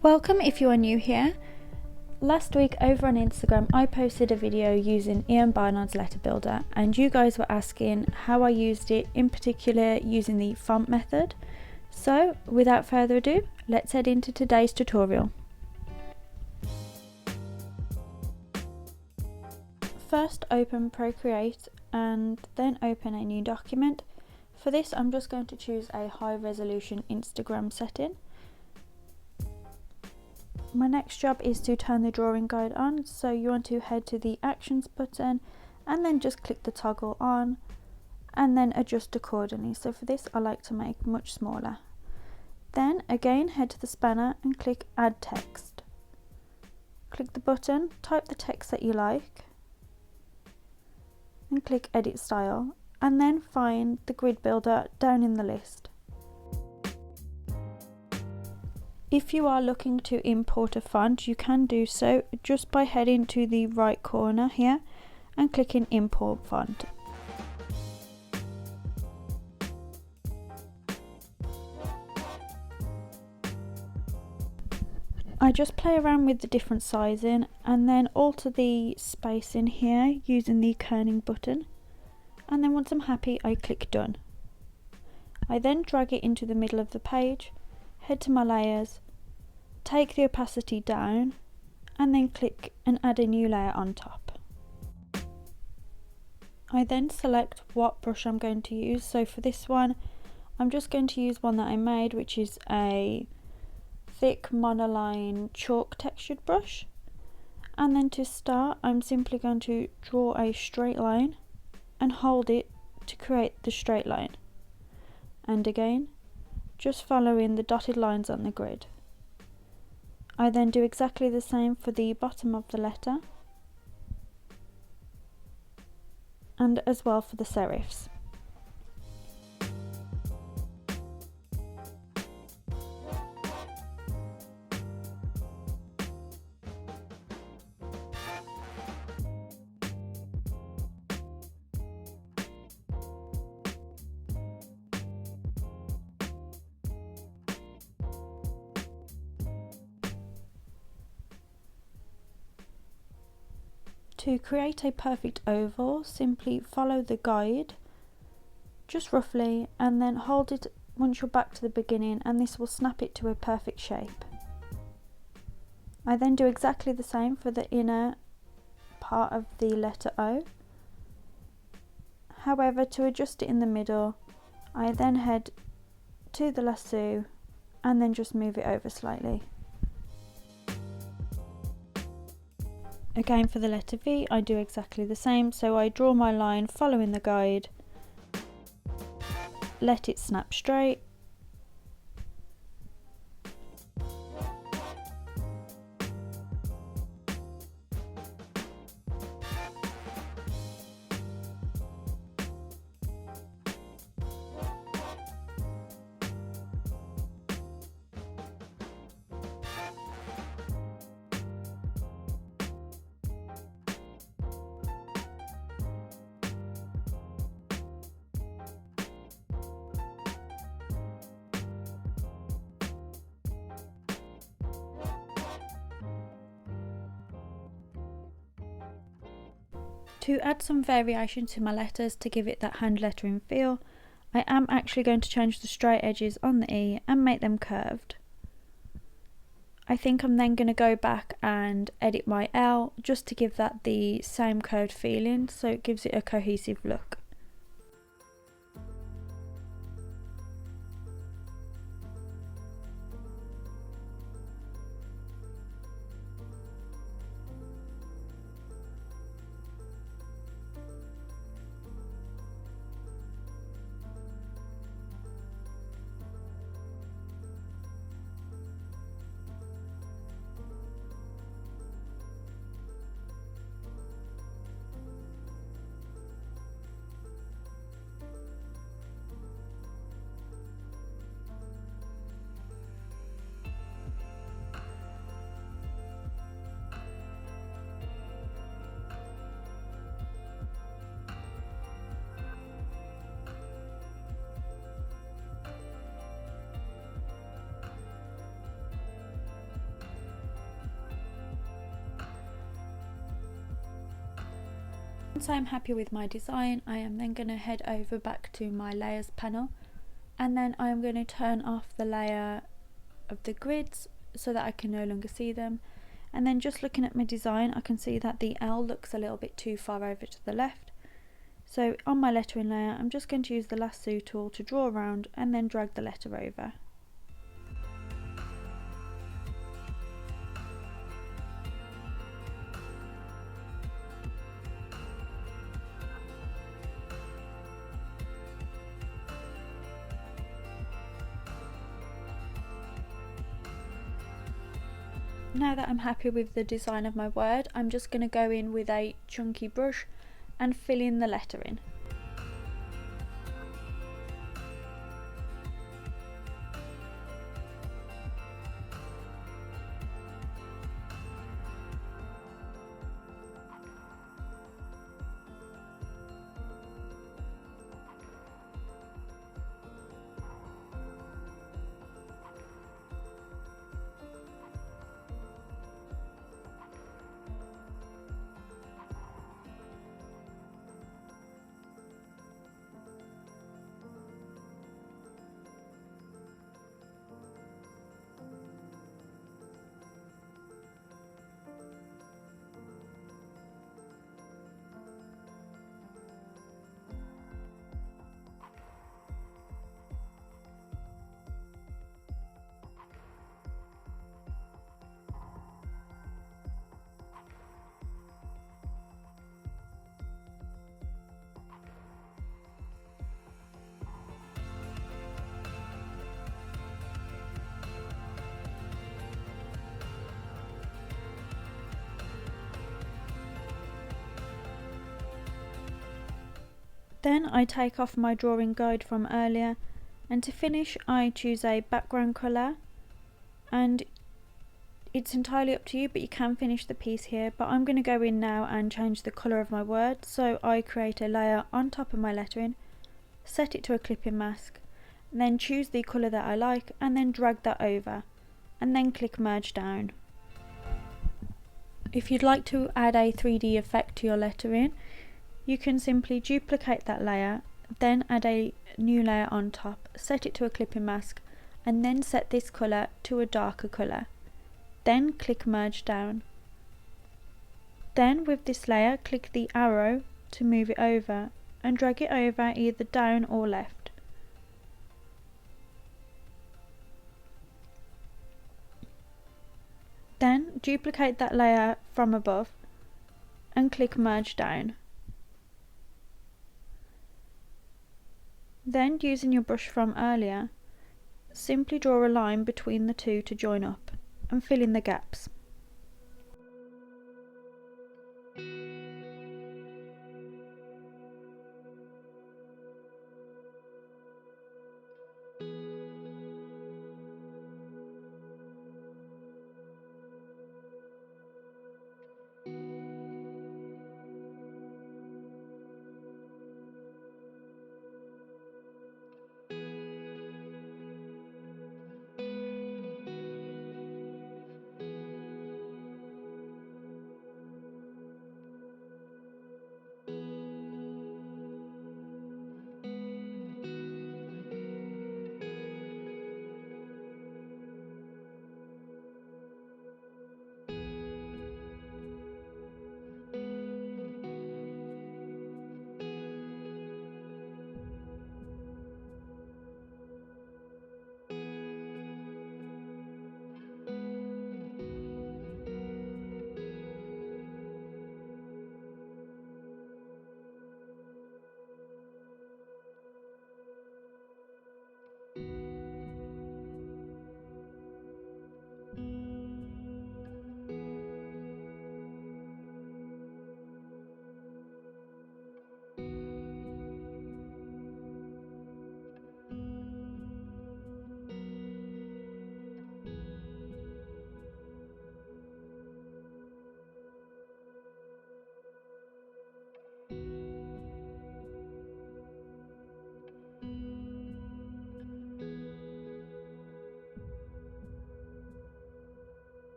Welcome if you are new here. Last week over on Instagram I posted a video using Barnard's letter builder and you guys were asking how I used it, in particular using the font method. So without further ado, let's head into today's tutorial. First open Procreate and then open a new document. For this I'm just going to choose a high resolution Instagram setting. My next job is to turn the drawing guide on, so you want to head to the actions button and then just click the toggle on and then adjust accordingly. So for this I like to make much smaller. Then again head to the spanner and click add text. Click the button, type the text that you like and click edit style, and then find the grid builder down in the list. If you are looking to import a font, you can do so just by heading to the right corner here and clicking import font. I just play around with the different sizing and then alter the spacing here using the kerning button, and then once I'm happy I click done. I then drag it into the middle of the page, head to my layers, take the opacity down and then click and add a new layer on top. I then select what brush I'm going to use, so for this one I'm just going to use one that I made, which is a thick monoline chalk textured brush, and then to start I'm simply going to draw a straight line and hold it to create the straight line, and again just following the dotted lines on the grid. I then do exactly the same for the bottom of the letter and as well for the serifs. To create a perfect oval, simply follow the guide, just roughly, and then hold it once you're back to the beginning and this will snap it to a perfect shape. I then do exactly the same for the inner part of the letter O. However, to adjust it in the middle, I then head to the lasso and then just move it over slightly. Again for the letter V I do exactly the same, so I draw my line following the guide, let it snap straight, To add some variation to my letters to give it that hand lettering feel, I am actually going to change the straight edges on the E and make them curved. I think I'm then going to go back and edit my L just to give that the same curved feeling, so it gives it a cohesive look. Once I'm happy with my design, I am then going to head over back to my layers panel, and then I'm going to turn off the layer of the grids so that I can no longer see them. And then just looking at my design, I can see that the L looks a little bit too far over to the left. So on my lettering layer, I'm just going to use the lasso tool to draw around and then drag the letter over. Now that I'm happy with the design of my word, I'm just going to go in with a chunky brush and fill in the lettering. Then I take off my drawing guide from earlier, and to finish I choose a background colour, and it's entirely up to you, but you can finish the piece here. But I'm going to go in now and change the colour of my word, so I create a layer on top of my lettering, set it to a clipping mask, and then choose the colour that I like and then drag that over, and then click merge down. If you'd like to add a 3D effect to your lettering, you can simply duplicate that layer, then add a new layer on top, set it to a clipping mask, and then set this colour to a darker colour. Then click merge down. Then with this layer, click the arrow to move it over and drag it over either down or left. Then duplicate that layer from above and click merge down. Then, using your brush from earlier, simply draw a line between the two to join up and fill in the gaps.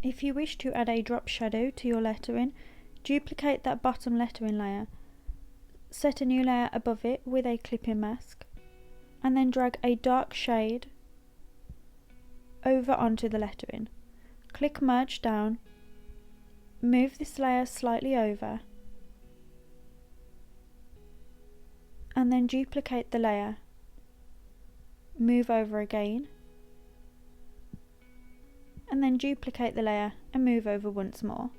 If you wish to add a drop shadow to your lettering, duplicate that bottom lettering layer, set a new layer above it with a clipping mask, and then drag a dark shade over onto the lettering. Click merge down, move this layer slightly over, and then duplicate the layer, move over again, and then duplicate the layer and move over once more.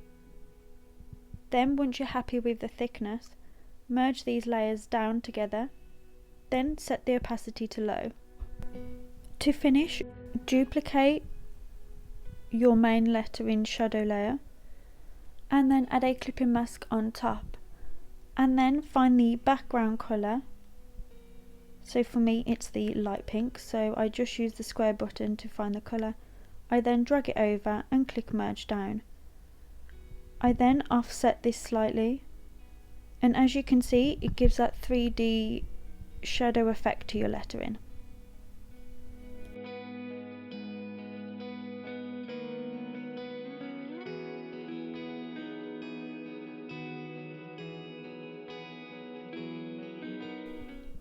Then once you're happy with the thickness, merge these layers down together, then set the opacity to low. To finish, duplicate your main lettering shadow layer and then add a clipping mask on top, and then find the background colour. So for me it's the light pink, so I just use the square button to find the colour. I then drag it over and click merge down. I then offset this slightly, and as you can see it gives that 3D shadow effect to your lettering.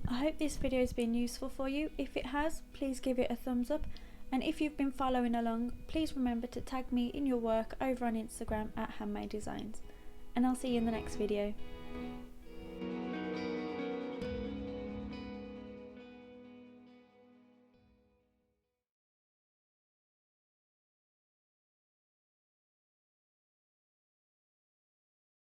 I hope this video has been useful for you. If it has, please give it a thumbs up, and if you've been following along, please remember to tag me in your work over on Instagram at Handmade Designs, and I'll see you in the next video.